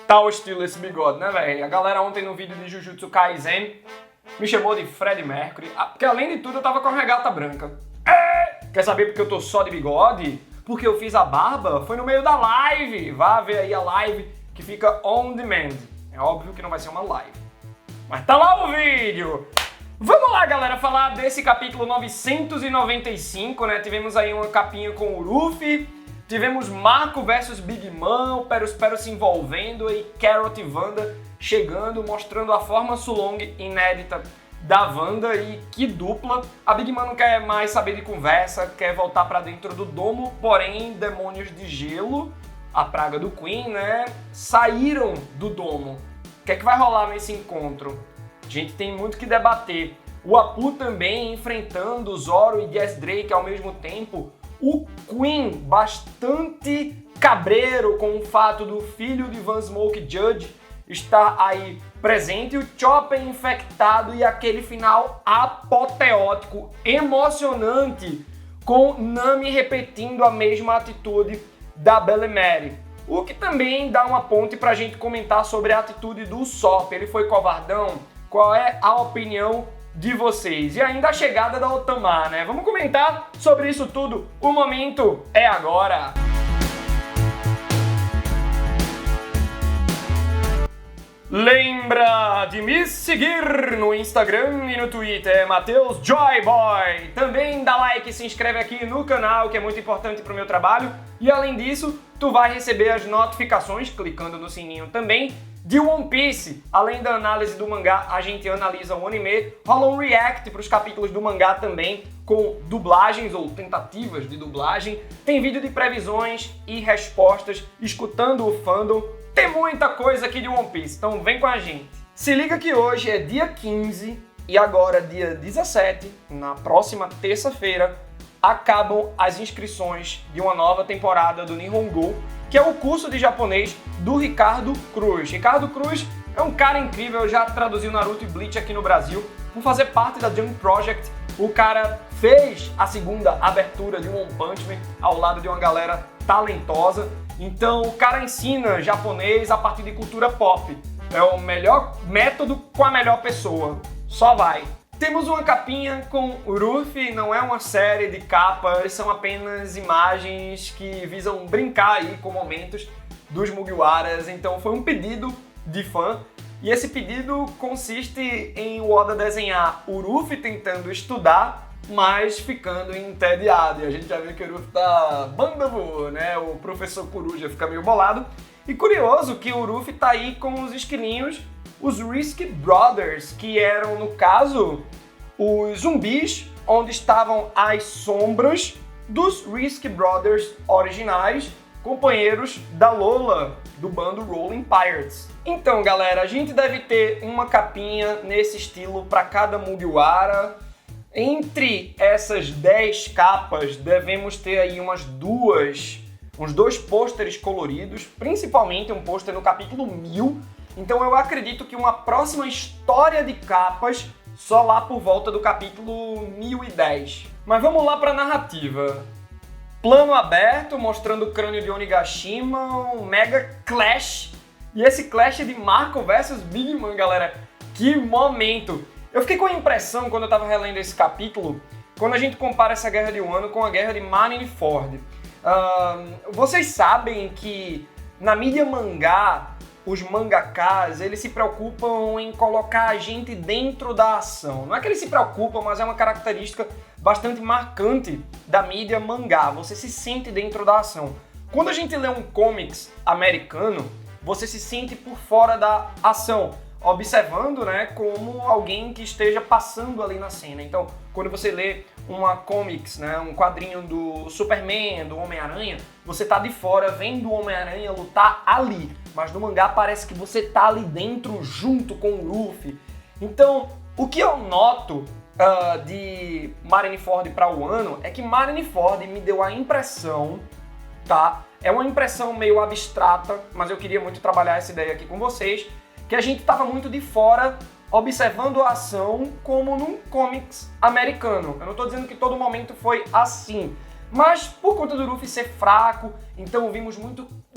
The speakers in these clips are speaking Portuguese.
Tá o estilo esse bigode, né, velho? A galera ontem no vídeo de Jujutsu Kaisen me chamou de Fred Mercury, porque além de tudo eu tava com a regata branca. Quer saber porque eu tô só de bigode? Porque eu fiz a barba, foi no meio da live. Vá ver aí a live que fica on demand. É óbvio que não vai ser uma live, mas tá lá o vídeo. Vamos lá, galera, falar desse capítulo 995, né? Tivemos aí uma capinha com o Luffy, tivemos Marco versus Big Mom, o Perospero se envolvendo e Carrot e Wanda chegando, mostrando a forma Sulong inédita da Wanda. E que dupla! A Big Mom não quer mais saber de conversa, quer voltar pra dentro do domo, porém demônios de gelo, a praga do Queen, né, saíram do domo. O que é que vai rolar nesse encontro? A gente tem muito que debater. O Apu também enfrentando o Zoro e Jazz Drake ao mesmo tempo. O Queen bastante cabreiro com o fato do filho de Van Smoke Judge estar aí presente. O Chopper infectado e aquele final apoteótico, emocionante, com Nami repetindo a mesma atitude da Belemere. O que também dá uma ponte pra gente comentar sobre a atitude do Usopp. Ele foi covardão? Qual é a opinião de vocês? E ainda a chegada da Otama, né? Vamos comentar sobre isso tudo. O momento é agora! Lembra de me seguir no Instagram e no Twitter, Matheus Joyboy. Também dá like e se inscreve aqui no canal, que é muito importante pro meu trabalho. E além disso, tu vai receber as notificações, clicando no sininho também, de One Piece. Além da análise do mangá, a gente analisa o anime, rola um react para os capítulos do mangá também, com dublagens ou tentativas de dublagem. Tem vídeo de previsões e respostas, escutando o fandom. Tem muita coisa aqui de One Piece, então vem com a gente. Se liga que hoje é dia 15 e agora dia 17, na próxima terça-feira, acabam as inscrições de uma nova temporada do Nihongo, que é o curso de japonês do Ricardo Cruz. Ricardo Cruz é um cara incrível, já traduziu Naruto e Bleach aqui no Brasil. Por fazer parte da Jump Project, o cara fez a segunda abertura de One Punch Man ao lado de uma galera talentosa. Então o cara ensina japonês a partir de cultura pop. É o melhor método com a melhor pessoa. Só vai! Temos uma capinha com o Luffy, não é uma série de capas, são apenas imagens que visam brincar aí com momentos dos Mugiwaras. Então foi um pedido de fã, e esse pedido consiste em o Oda desenhar o Luffy tentando estudar, mas ficando entediado. E a gente já viu que o Luffy tá bandavu, né? O professor Coruja fica meio bolado. E curioso que o Luffy tá aí com os esquilinhos, os Risky Brothers, que eram, no caso, os zumbis onde estavam as sombras dos Risky Brothers originais, companheiros da Lola, do bando Rolling Pirates. Então, galera, a gente deve ter uma capinha nesse estilo para cada Mugiwara. Entre essas 10 capas, devemos ter aí uns dois pôsteres coloridos, principalmente um pôster no capítulo 1000. Então eu acredito que uma próxima história de capas só lá por volta do capítulo 1010. Mas vamos lá para a narrativa. Plano aberto, mostrando o crânio de Onigashima, um mega clash. E esse clash de Marco versus Big Mom, galera. Que momento! Eu fiquei com a impressão, quando eu tava relendo esse capítulo, quando a gente compara essa Guerra de Wano com a Guerra de Marineford. Vocês sabem que na mídia mangá, os mangakas, eles se preocupam em colocar a gente dentro da ação. Não é que eles se preocupam, mas é uma característica bastante marcante da mídia mangá. Você se sente dentro da ação. Quando a gente lê um comics americano, você se sente por fora da ação, observando, né, como alguém que esteja passando ali na cena. Então, quando você lê uma comics, né, um quadrinho do Superman, do Homem-Aranha, você tá de fora vendo o Homem-Aranha lutar ali. Mas no mangá parece que você tá ali dentro junto com o Luffy. Então, o que eu noto de Marineford para Wano é que Marineford me deu a impressão, tá? É uma impressão meio abstrata, mas eu queria muito trabalhar essa ideia aqui com vocês, que a gente tava muito de fora observando a ação como num comics americano. Eu não tô dizendo que todo momento foi assim, mas por conta do Luffy ser fraco, então vimos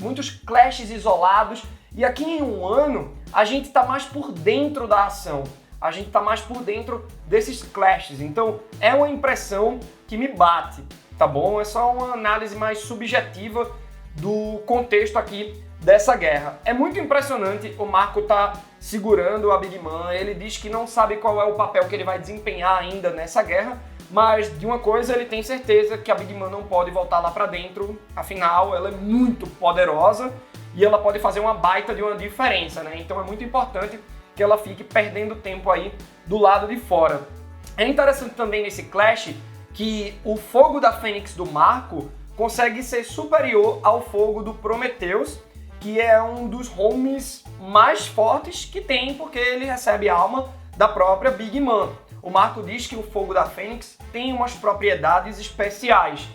muitos clashes isolados E aqui em um ano, a gente tá mais por dentro da ação. A gente tá mais por dentro desses clashes. Então, é uma impressão que me bate, tá bom? É só uma análise mais subjetiva do contexto aqui dessa guerra. É muito impressionante, o Marco tá segurando a Big Mom, ele diz que não sabe qual é o papel que ele vai desempenhar ainda nessa guerra, mas de uma coisa ele tem certeza, que a Big Mom não pode voltar lá pra dentro, afinal ela é muito poderosa e ela pode fazer uma baita de uma diferença, né? Então é muito importante que ela fique perdendo tempo aí do lado de fora. É interessante também nesse clash que o fogo da Fênix do Marco consegue ser superior ao fogo do Prometheus, que é um dos homes mais fortes que tem, porque ele recebe a alma da própria Big Mom. O Marco diz que o fogo da Fênix tem umas propriedades especiais.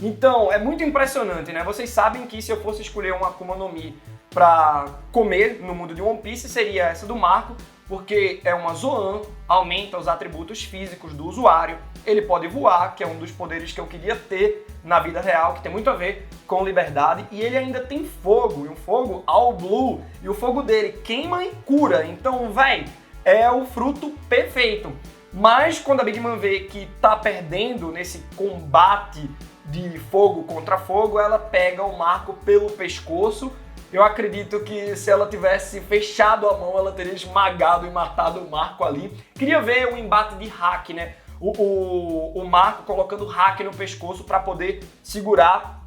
Então, é muito impressionante, né? Vocês sabem que se eu fosse escolher uma Akuma no Mi para comer no mundo de One Piece, seria essa do Marco, porque é uma Zoan, aumenta os atributos físicos do usuário, ele pode voar, que é um dos poderes que eu queria ter na vida real, que tem muito a ver com liberdade, e ele ainda tem fogo, e um fogo all blue, e o fogo dele queima e cura, então, véi, é o fruto perfeito. Mas quando a Big Mom vê que tá perdendo nesse combate de fogo contra fogo, ela pega o Marco pelo pescoço. Eu acredito que se ela tivesse fechado a mão, ela teria esmagado e matado o Marco ali. Queria ver um embate de hack, né? O Marco colocando hack no pescoço para poder segurar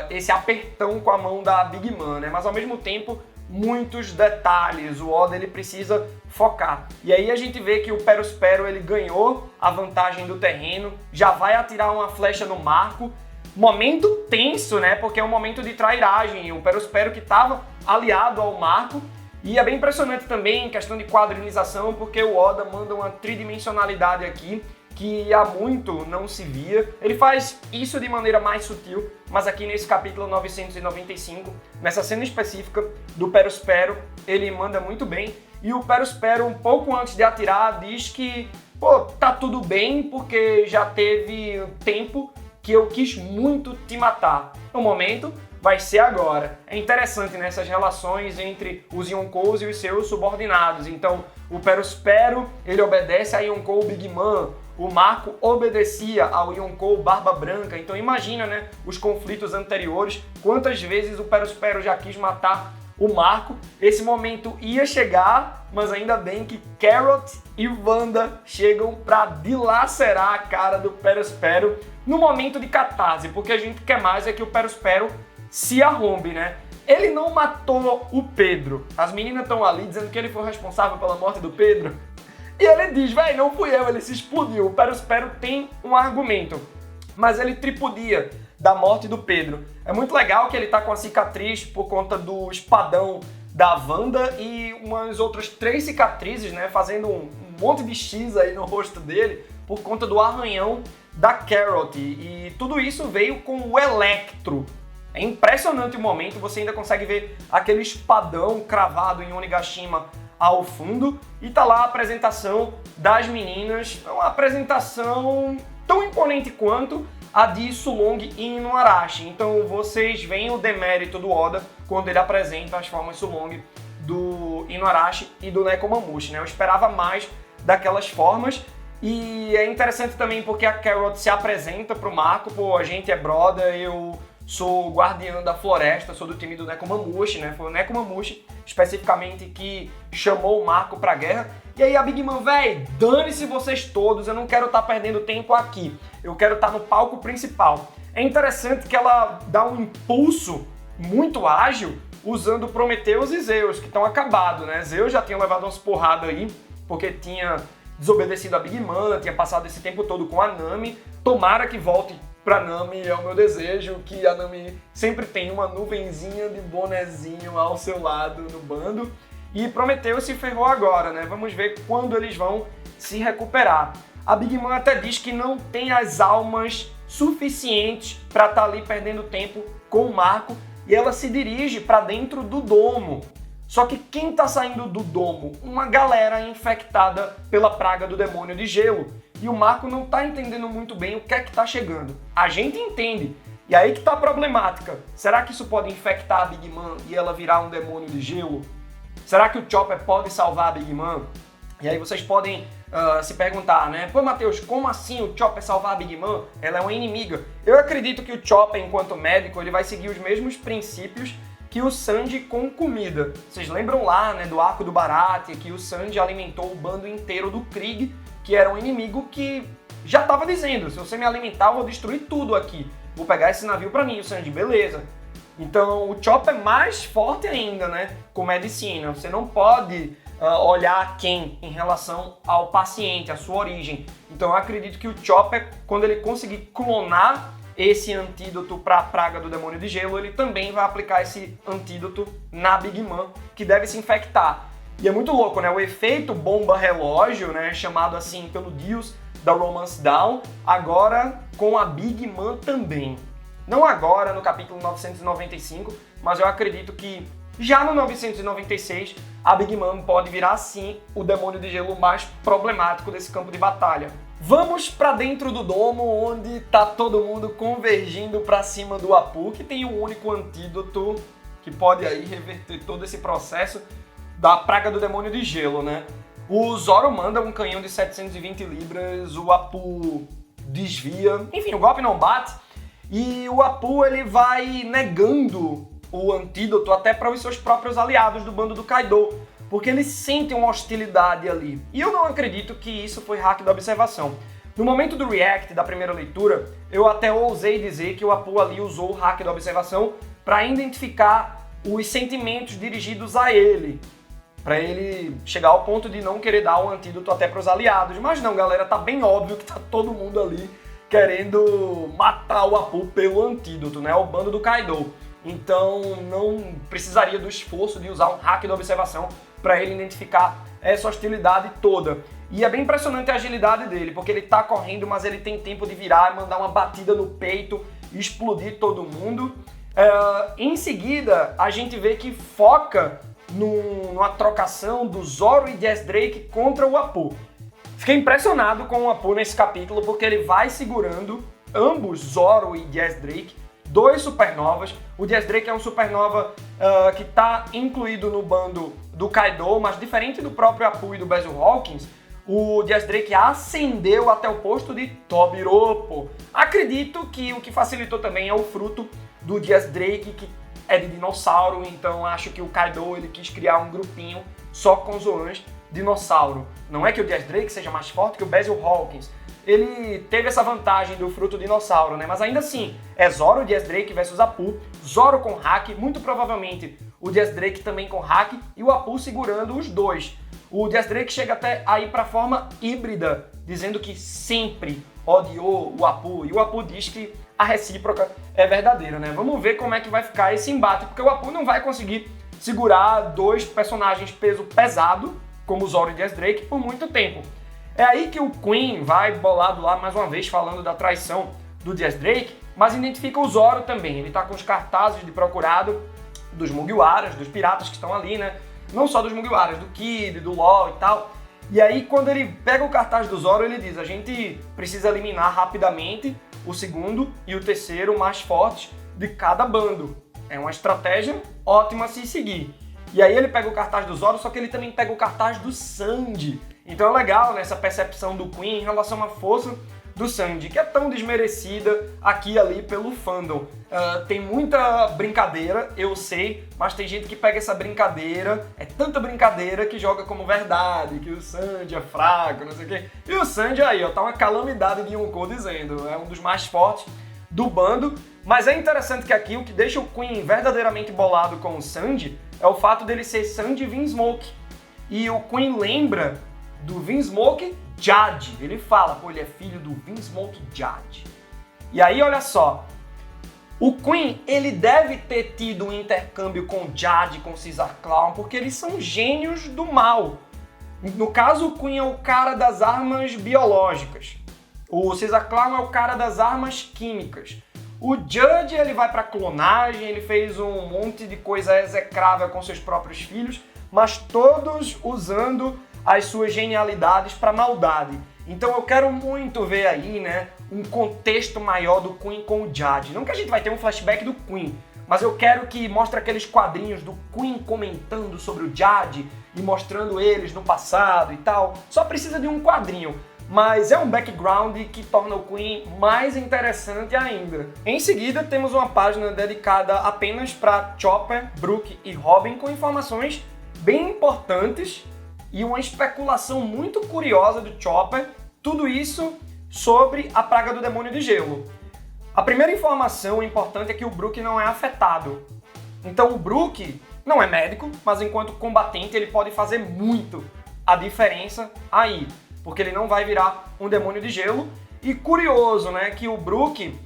esse apertão com a mão da Big Mom, né? Mas ao mesmo tempo, muitos detalhes. O Oda ele precisa focar. E aí a gente vê que o Perospero ele ganhou a vantagem do terreno, já vai atirar uma flecha no Marco. Momento tenso, né? Porque é um momento de trairagem. O Perospero que estava aliado ao Marco. E é bem impressionante também em questão de quadrinização, porque o Oda manda uma tridimensionalidade aqui que há muito não se via. Ele faz isso de maneira mais sutil, mas aqui nesse capítulo 995, nessa cena específica do Perospero, ele manda muito bem. E o Perospero, um pouco antes de atirar, diz que, pô, tá tudo bem, porque já teve tempo que eu quis muito te matar. O momento vai ser agora. É interessante nessas relações entre os Yonkous e os seus subordinados. Então, o Perospero, ele obedece a Yonkou Big Mom. O Marco obedecia ao Yonkou Barba Branca. Então imagina, né, os conflitos anteriores, quantas vezes o Perospero já quis matar o Marco. Esse momento ia chegar, mas ainda bem que Carrot e Wanda chegam para dilacerar a cara do Perospero no momento de catarse, porque a gente quer mais é que o Perospero se arrombe, né? Ele não matou o Pedro. As meninas estão ali dizendo que ele foi responsável pela morte do Pedro. E ele diz, velho, não fui eu, ele se explodiu. O Perospero tem um argumento, mas ele tripudia da morte do Pedro. É muito legal que ele tá com a cicatriz por conta do espadão da Wanda e umas outras 3 cicatrizes, né, fazendo um monte de X aí no rosto dele por conta do arranhão da Carrot. E tudo isso veio com o Electro. É impressionante o momento, você ainda consegue ver aquele espadão cravado em Onigashima ao fundo, e tá lá a apresentação das meninas, uma apresentação tão imponente quanto a de Sulong e Inuarashi. Então vocês veem o demérito do Oda quando ele apresenta as formas Sulong do Inuarashi e do Nekomamushi, né? Eu esperava mais daquelas formas, e é interessante também porque a Carrot se apresenta pro Marco, pô, a gente é brother, eu sou guardiã da floresta, sou do time do Nekomamushi, né? Foi o Nekomamushi, especificamente, que chamou o Marco pra guerra. E aí a Big Mom, véi, dane-se vocês todos, eu não quero estar perdendo tempo aqui. Eu quero estar no palco principal. É interessante que ela dá um impulso muito ágil usando Prometheus e Zeus, que estão acabados, né? Zeus já tinha levado umas porradas aí, porque tinha desobedecido a Big Mom, tinha passado esse tempo todo com a Nami. Tomara que volte pra Nami, é o meu desejo, que a Nami sempre tenha uma nuvenzinha de bonezinho ao seu lado no bando. E Prometheus se ferrou agora, né? Vamos ver quando eles vão se recuperar. A Big Mom até diz que não tem as almas suficientes para estar ali perdendo tempo com o Marco, e ela se dirige para dentro do domo. Só que quem está saindo do domo? Uma galera infectada pela praga do demônio de gelo. E o Marco não está entendendo muito bem o que é que está chegando. A gente entende E aí que tá a problemática. Será que isso pode infectar a Big Mom e ela virar um demônio de gelo? Será que o Chopper pode salvar a Big Mom? E aí vocês podem se perguntar, né? Pô, Matheus, como assim o Chopper salvar a Big Mom? Ela é uma inimiga. Eu acredito que o Chopper, enquanto médico, ele vai seguir os mesmos princípios que o Sanji com comida. Vocês lembram lá, né, do arco do Baratie, que o Sanji alimentou o bando inteiro do Krieg, que era um inimigo que já estava dizendo, se você me alimentar, eu vou destruir tudo aqui. Vou pegar esse navio pra mim, o Sanji, beleza. Então o Chopper é mais forte ainda, né, com medicina. Você não pode olhar quem em relação ao paciente, à sua origem. Então eu acredito que o Chopper, quando ele conseguir clonar esse antídoto para a praga do demônio de gelo, ele também vai aplicar esse antídoto na Big Mom, que deve se infectar. E é muito louco, né? O efeito bomba relógio, né, chamado assim pelo Deus da Romance Dawn, agora com a Big Mom também. Não agora, no capítulo 995, mas eu acredito que já no 996, a Big Mom pode virar, sim, o demônio de gelo mais problemático desse campo de batalha. Vamos pra dentro do domo, onde tá todo mundo convergindo pra cima do Apu, que tem um único antídoto que pode aí reverter todo esse processo da praga do demônio de gelo, né? O Zoro manda um canhão de 720 libras, o Apu desvia, enfim, o golpe não bate, e o Apu ele vai negando o antídoto até para os seus próprios aliados do bando do Kaido, porque eles sentem uma hostilidade ali. E eu não acredito que isso foi hack da observação. No momento do react da primeira leitura, eu até ousei dizer que o Apu ali usou o hack da observação para identificar os sentimentos dirigidos a ele, para ele chegar ao ponto de não querer dar o antídoto até para os aliados. Mas não, galera, tá bem óbvio que tá todo mundo ali querendo matar o Apu pelo antídoto, né? O bando do Kaido. Então não precisaria do esforço de usar um hack da observação para ele identificar essa hostilidade toda. E é bem impressionante a agilidade dele, porque ele tá correndo, mas ele tem tempo de virar, mandar uma batida no peito, explodir todo mundo. Em seguida, a gente vê que foca numa trocação do Zoro e Jazz Drake contra o Apu. Fiquei impressionado com o Apu nesse capítulo, porque ele vai segurando ambos, Zoro e Jazz Drake, dois supernovas. O Jazz Drake é um supernova que está incluído no bando do Kaido, mas diferente do próprio Apu e do Basil Hawkins, o Jazz Drake ascendeu até o posto de Tobiropo. Acredito que o que facilitou também é o fruto do Jazz Drake, que é de dinossauro, então acho que o Kaido ele quis criar um grupinho só com zoãs dinossauro. Não é que o Jazz Drake seja mais forte que o Basil Hawkins. Ele teve essa vantagem do fruto dinossauro, né? Mas ainda assim, é Zoro e Jazz Drake versus Apu, Zoro com hack, muito provavelmente o Jazz Drake também com hack e o Apu segurando os dois. O Jazz Drake chega até aí para a forma híbrida, dizendo que sempre odiou o Apu, e o Apu diz que a recíproca é verdadeira, né? Vamos ver como é que vai ficar esse embate, porque o Apu não vai conseguir segurar dois personagens peso pesado, como o Zoro e Jazz Drake, por muito tempo. É aí que o Queen vai bolado lá mais uma vez falando da traição do Jazz Drake, mas identifica o Zoro também. Ele tá com os cartazes de procurado dos Mugiwaras, dos piratas que estão ali, né? Não só dos Mugiwaras, do Kid, do LOL e tal. E aí quando ele pega o cartaz do Zoro, ele diz: a gente precisa eliminar rapidamente o segundo e o terceiro mais fortes de cada bando. É uma estratégia ótima a se seguir. E aí ele pega o cartaz do Zoro, só que ele também pega o cartaz do Sanji. Então é legal nessa percepção do Queen em relação à força do Sanji, que é tão desmerecida aqui e ali pelo fandom. Tem muita brincadeira, eu sei, mas tem gente que pega essa brincadeira, é tanta brincadeira que joga como verdade, que o Sanji é fraco, não sei o quê. E o Sanji aí, ó, tá uma calamidade de Yonkou dizendo, é um dos mais fortes do bando. Mas é interessante que aqui o que deixa o Queen verdadeiramente bolado com o Sanji é o fato dele ser Sanji Vinsmoke. E o Queen lembra do Vinsmoke Judge. Ele fala, pô, ele é filho do Vinsmoke Judge. E aí, olha só, o Queen, ele deve ter tido um intercâmbio com o Judge, com o Caesar Clown, porque eles são gênios do mal. No caso, o Queen é o cara das armas biológicas. O Caesar Clown é o cara das armas químicas. O Judge, ele vai pra clonagem, ele fez um monte de coisa execrável com seus próprios filhos, mas todos usando as suas genialidades para maldade. Então eu quero muito ver aí, né, um contexto maior do Queen com o Jade. Não que a gente vai ter um flashback do Queen, mas eu quero que mostre aqueles quadrinhos do Queen comentando sobre o Jade e mostrando eles no passado e tal. Só precisa de um quadrinho, mas é um background que torna o Queen mais interessante ainda. Em seguida, temos uma página dedicada apenas para Chopper, Brooke e Robin com informações bem importantes e uma especulação muito curiosa do Chopper, tudo isso sobre a praga do demônio de gelo. A primeira informação importante é que o Brooke não é afetado. Então o Brooke não é médico, mas enquanto combatente ele pode fazer muito a diferença aí, porque ele não vai virar um demônio de gelo. E curioso, né, que o Brooke,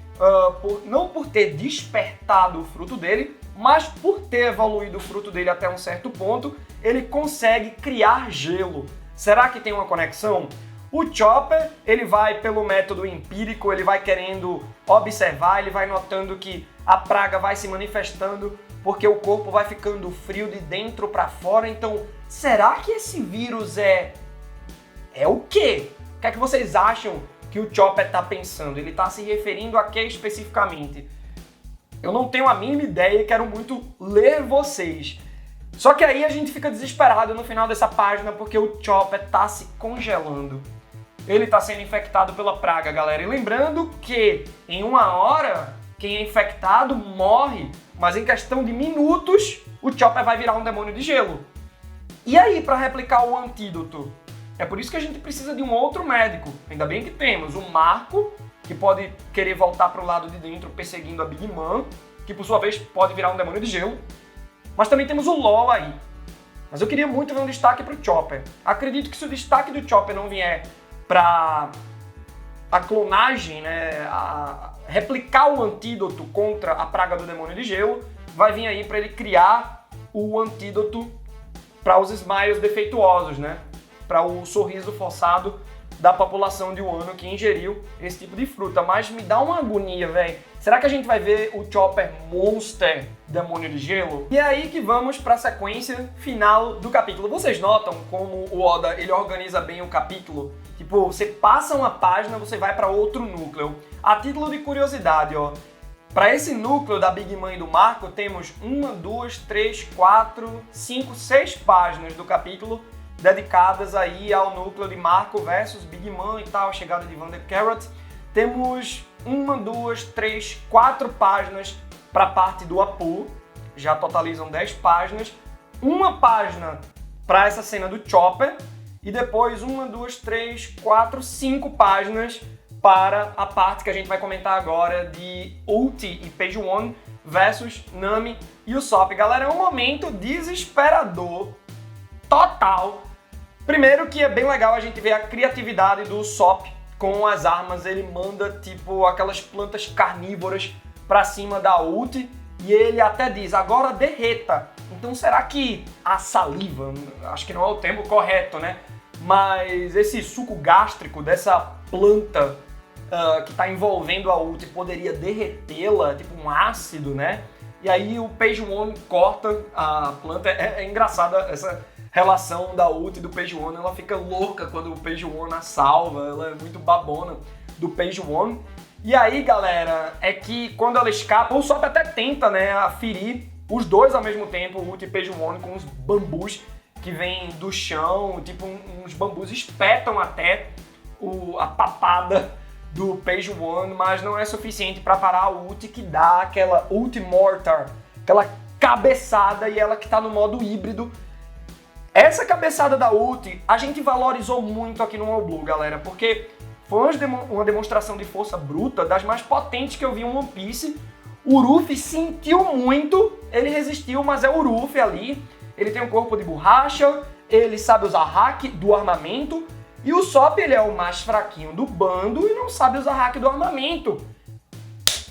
não por ter despertado o fruto dele, mas por ter evoluído o fruto dele até um certo ponto, ele consegue criar gelo. Será que tem uma conexão? O Chopper, ele vai pelo método empírico, ele vai querendo observar, ele vai notando que a praga vai se manifestando porque o corpo vai ficando frio de dentro para fora. Então, será que esse vírus é o quê? O que é que vocês acham que o Chopper está pensando? Ele está se referindo a quê especificamente? Eu não tenho a mínima ideia e quero muito ler vocês. Só que aí a gente fica desesperado no final dessa página porque o Chopper está se congelando. Ele está sendo infectado pela praga, galera. E lembrando que em 1 hora, quem é infectado morre, mas em questão de minutos, o Chopper vai virar um demônio de gelo. E aí, para replicar o antídoto? É por isso que a gente precisa de um outro médico. Ainda bem que temos o Marco, que pode querer voltar para o lado de dentro perseguindo a Big Mom, que por sua vez pode virar um demônio de gelo. Mas também temos o LOL aí. Mas eu queria muito ver um destaque para o Chopper. Acredito que se o destaque do Chopper não vier para a clonagem, né, a replicar o antídoto contra a praga do demônio de gelo, vai vir aí para ele criar o antídoto para os smiles defeituosos, né? Para o sorriso forçado da população de Wano que ingeriu esse tipo de fruta. Mas me dá uma agonia, velho. Será que a gente vai ver o Chopper Monster Demônio de Gelo? E é aí que vamos para a sequência final do capítulo. Vocês notam como o Oda ele organiza bem o capítulo? Tipo, você passa uma página, você vai para outro núcleo. A título de curiosidade, ó. Para esse núcleo da Big Mom e do Marco, temos 1, 2, 3, 4, 5, 6 páginas do capítulo dedicadas aí ao núcleo de Marco versus Big Mom e tal, a chegada de Wonder Carrot. Temos 1, 2, 3, 4 páginas para a parte do Apu, já totalizam 10 páginas. Uma página para essa cena do Chopper e depois 1, 2, 3, 4, 5 páginas para a parte que a gente vai comentar agora de Ulti e Page One versus Nami e Usopp. Galera, é um momento desesperador, total. Primeiro que é bem legal a gente ver a criatividade do Usopp com as armas. Ele manda tipo aquelas plantas carnívoras pra cima da Ulti e ele até diz, agora derreta. Então será que a saliva, acho que não é o termo correto, né? Mas esse suco gástrico dessa planta que tá envolvendo a Ulti poderia derretê-la, tipo um ácido, né? E aí o Page One corta a planta. É engraçada essa relação da Ulti e do Page One. Ela fica louca quando o Page One a salva. Ela é muito babona do Page One. E aí, galera, é que quando ela escapa, o Usopp até tenta, né, ferir os dois ao mesmo tempo, o Ulti e Page One, com uns bambus que vêm do chão. Tipo, uns bambus espetam até a papada do Page One, mas não é suficiente para parar a Ulti, que dá aquela Ulti Mortar, aquela cabeçada, e ela que tá no modo híbrido. Essa cabeçada da Ulti a gente valorizou muito aqui no All Blue, galera, porque foi uma demonstração de força bruta das mais potentes que eu vi em One Piece. O Ruffy sentiu muito, ele resistiu, mas é o Ruffy ali. Ele tem um corpo de borracha, ele sabe usar hack do armamento. E o Usopp, ele é o mais fraquinho do bando e não sabe usar hack do armamento.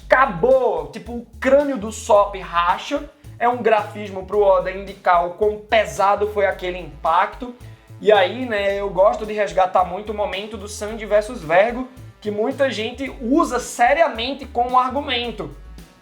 Acabou! Tipo, o crânio do Usopp racha. É um grafismo pro Oda indicar o quão pesado foi aquele impacto. E aí, né, eu gosto de resgatar muito o momento do Sanji versus Vergo, que muita gente usa seriamente como argumento.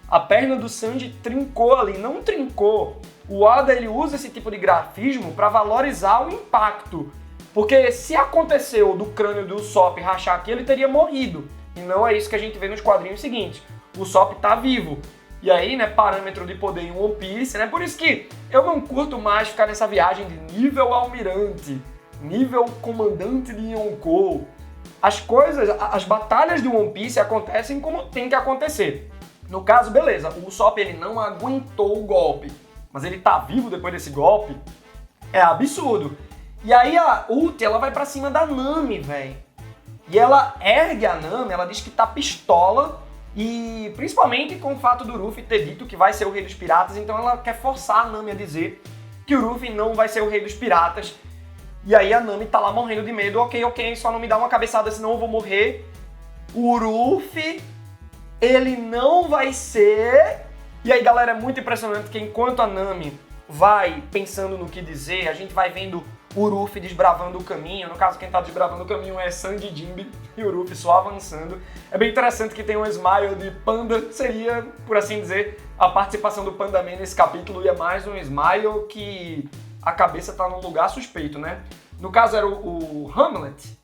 A perna do Sanji trincou ali, não trincou. O Oda, ele usa esse tipo de grafismo para valorizar o impacto. Porque se aconteceu do crânio do Usopp rachar aqui, ele teria morrido. E não é isso que a gente vê nos quadrinhos seguintes. O Usopp tá vivo. E aí, né, parâmetro de poder em One Piece, né? Por isso que eu não curto mais ficar nessa viagem de nível almirante, nível comandante de Yonkou. As coisas, as batalhas de One Piece acontecem como tem que acontecer. No caso, beleza, o Usopp ele não aguentou o golpe, mas ele tá vivo depois desse golpe. É absurdo. E aí a Uti, ela vai pra cima da Nami, velho. E ela ergue a Nami, ela diz que tá pistola, e principalmente com o fato do Luffy ter dito que vai ser o rei dos piratas, então ela quer forçar a Nami a dizer que o Luffy não vai ser o rei dos piratas. E aí a Nami tá lá morrendo de medo, ok, só não me dá uma cabeçada senão eu vou morrer. O Luffy, ele não vai ser... E aí galera, é muito impressionante que enquanto a Nami vai pensando no que dizer, a gente vai vendo o Luffy desbravando o caminho. No caso, quem tá desbravando o caminho é Sandy e Jinbe, e o Luffy só avançando. É bem interessante que tem um smile de panda, seria, por assim dizer, a participação do Panda Man nesse capítulo, e é mais um smile que a cabeça tá num lugar suspeito, né? No caso era o Hamlet,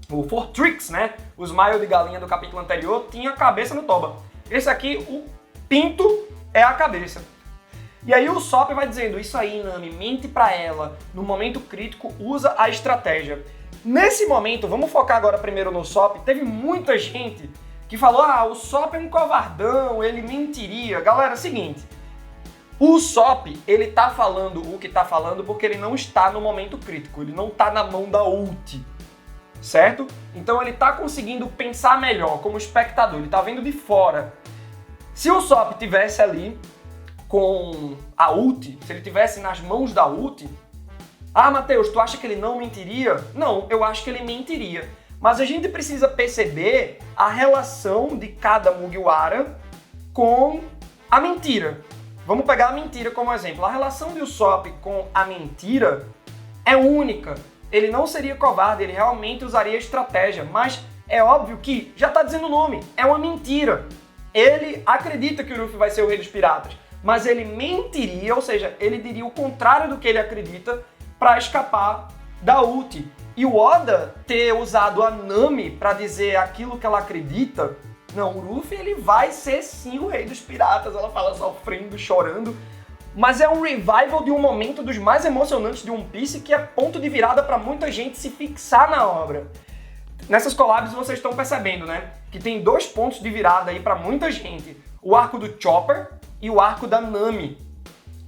o Fortrix, né? O smile de galinha do capítulo anterior tinha a cabeça no toba. Esse aqui, o pinto, é a cabeça. E aí o Usopp vai dizendo, isso aí, Nami, mente pra ela. No momento crítico, usa a estratégia. Nesse momento, vamos focar agora primeiro no Usopp. Teve muita gente que falou, o Usopp é um covardão, ele mentiria. Galera, é o seguinte, o Usopp, ele tá falando o que tá falando porque ele não está no momento crítico, ele não tá na mão da ult, certo? Então ele tá conseguindo pensar melhor como espectador, ele tá vendo de fora. Se o Usopp tivesse ali com a ult, se ele tivesse nas mãos da ult, Matheus, tu acha que ele não mentiria? Não, eu acho que ele mentiria. Mas a gente precisa perceber a relação de cada Mugiwara com a mentira. Vamos pegar a mentira como exemplo. A relação de Usopp com a mentira é única. Ele não seria covarde, ele realmente usaria estratégia, mas é óbvio que, já tá dizendo o nome, é uma mentira. Ele acredita que o Luffy vai ser o rei dos piratas, mas ele mentiria, ou seja, ele diria o contrário do que ele acredita para escapar da ult. E o Oda ter usado a Nami para dizer aquilo que ela acredita, não, o Luffy ele vai ser sim o rei dos piratas, ela fala sofrendo, chorando, mas é um revival de um momento dos mais emocionantes de One Piece que é ponto de virada para muita gente se fixar na obra. Nessas collabs vocês estão percebendo, né, que tem dois pontos de virada aí para muita gente, o arco do Chopper e o arco da Nami.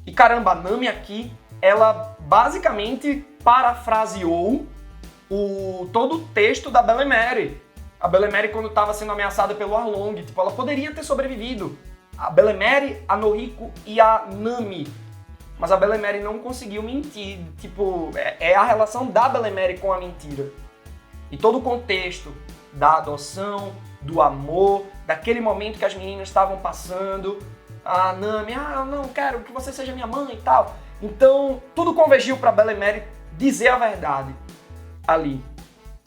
E caramba, a Nami aqui, ela basicamente parafraseou todo o texto da Belemere. A Belemere quando estava sendo ameaçada pelo Arlong, tipo, ela poderia ter sobrevivido. A Belemere, a Noriko e a Nami. Mas a Belemere não conseguiu mentir, tipo, é a relação da Belemere com a mentira. E todo o contexto da adoção, do amor, daquele momento que as meninas estavam passando, a Nami, eu não quero que você seja minha mãe e tal. Então, tudo convergiu para Belemere dizer a verdade ali.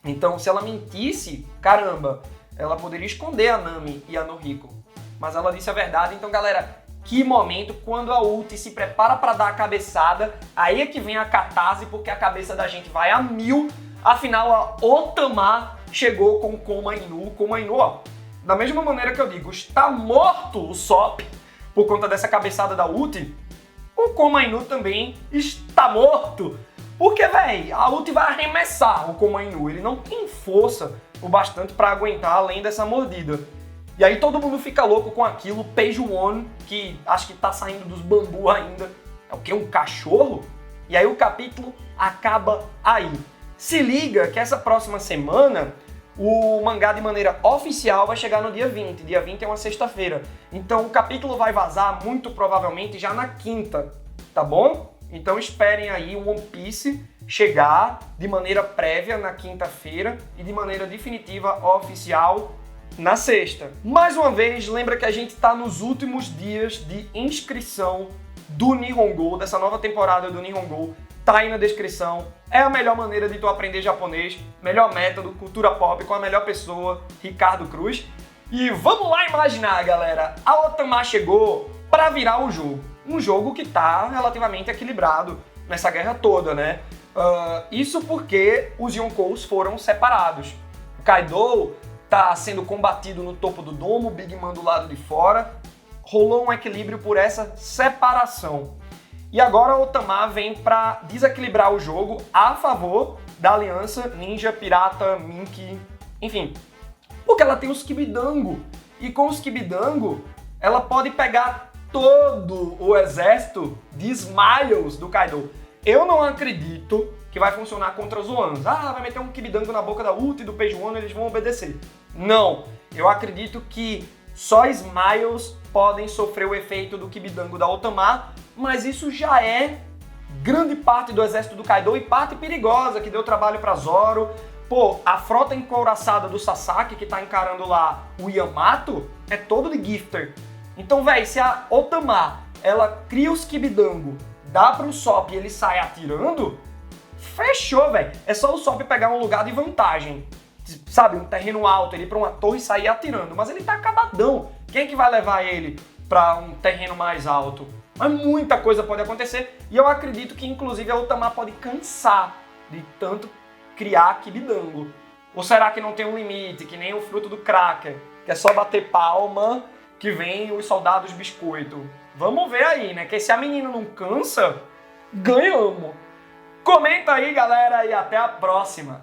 Então, se ela mentisse, caramba, ela poderia esconder a Nami e a Noriko. Mas ela disse a verdade, então, galera, que momento, quando a ult se prepara para dar a cabeçada, aí é que vem a catarse, porque a cabeça da gente vai a 1000, afinal, a Otama chegou com o Koma Inu. Koma Inu, ó, da mesma maneira que eu digo, está morto o Usopp, por conta dessa cabeçada da ult, o Koma Inu também está morto. Porque, véi, a ult vai arremessar o Koma Inu. Ele não tem força o bastante para aguentar além dessa mordida. E aí todo mundo fica louco com aquilo. Page One, que acho que tá saindo dos bambu ainda. É o quê? Um cachorro? E aí o capítulo acaba aí. Se liga que essa próxima semana o mangá de maneira oficial vai chegar no dia 20. Dia 20 é uma sexta-feira. Então o capítulo vai vazar muito provavelmente já na quinta, tá bom? Então esperem aí o One Piece chegar de maneira prévia na quinta-feira e de maneira definitiva oficial na sexta. Mais uma vez, lembra que a gente está nos últimos dias de inscrição do Nihongo, dessa nova temporada do Nihongo. Tá aí na descrição. É a melhor maneira de tu aprender japonês, melhor método, cultura pop com a melhor pessoa, Ricardo Cruz. E vamos lá imaginar, galera, a Otama chegou para virar o jogo. Um jogo que tá relativamente equilibrado nessa guerra toda, né? Isso porque os Yonkous foram separados. O Kaido tá sendo combatido no topo do domo, o Big Mom do lado de fora. Rolou um equilíbrio por essa separação. E agora a Otama vem para desequilibrar o jogo a favor da aliança Ninja, Pirata, Mink, enfim. Porque ela tem os Kibidango. E com os Kibidango, ela pode pegar todo o exército de Smiles do Kaido. Eu não acredito que vai funcionar contra os Zoans. Vai meter um Kibidango na boca da Uta e do Page One e eles vão obedecer. Não. Eu acredito que só Smiles podem sofrer o efeito do Kibidango da Otama, mas isso já é grande parte do exército do Kaido e parte perigosa, que deu trabalho pra Zoro. Pô, a frota encouraçada do Sasaki, que tá encarando lá o Yamato, é todo de Gifter. Então, véi, se a Otama, ela cria os Kibidango, dá pro Usopp e ele sai atirando, fechou, véi. É só o Usopp pegar um lugar de vantagem. Sabe, um terreno alto, ele ir pra uma torre e sair atirando. Mas ele tá acabadão. Quem é que vai levar ele pra um terreno mais alto? Mas muita coisa pode acontecer. E eu acredito que, inclusive, a Otama pode cansar de tanto criar Kibidango. Ou será que não tem um limite, que nem o fruto do Cracker, que é só bater palma que vem os soldados biscoito? Vamos ver aí, né? Que se a menina não cansa, ganhamos. Comenta aí, galera, e até a próxima.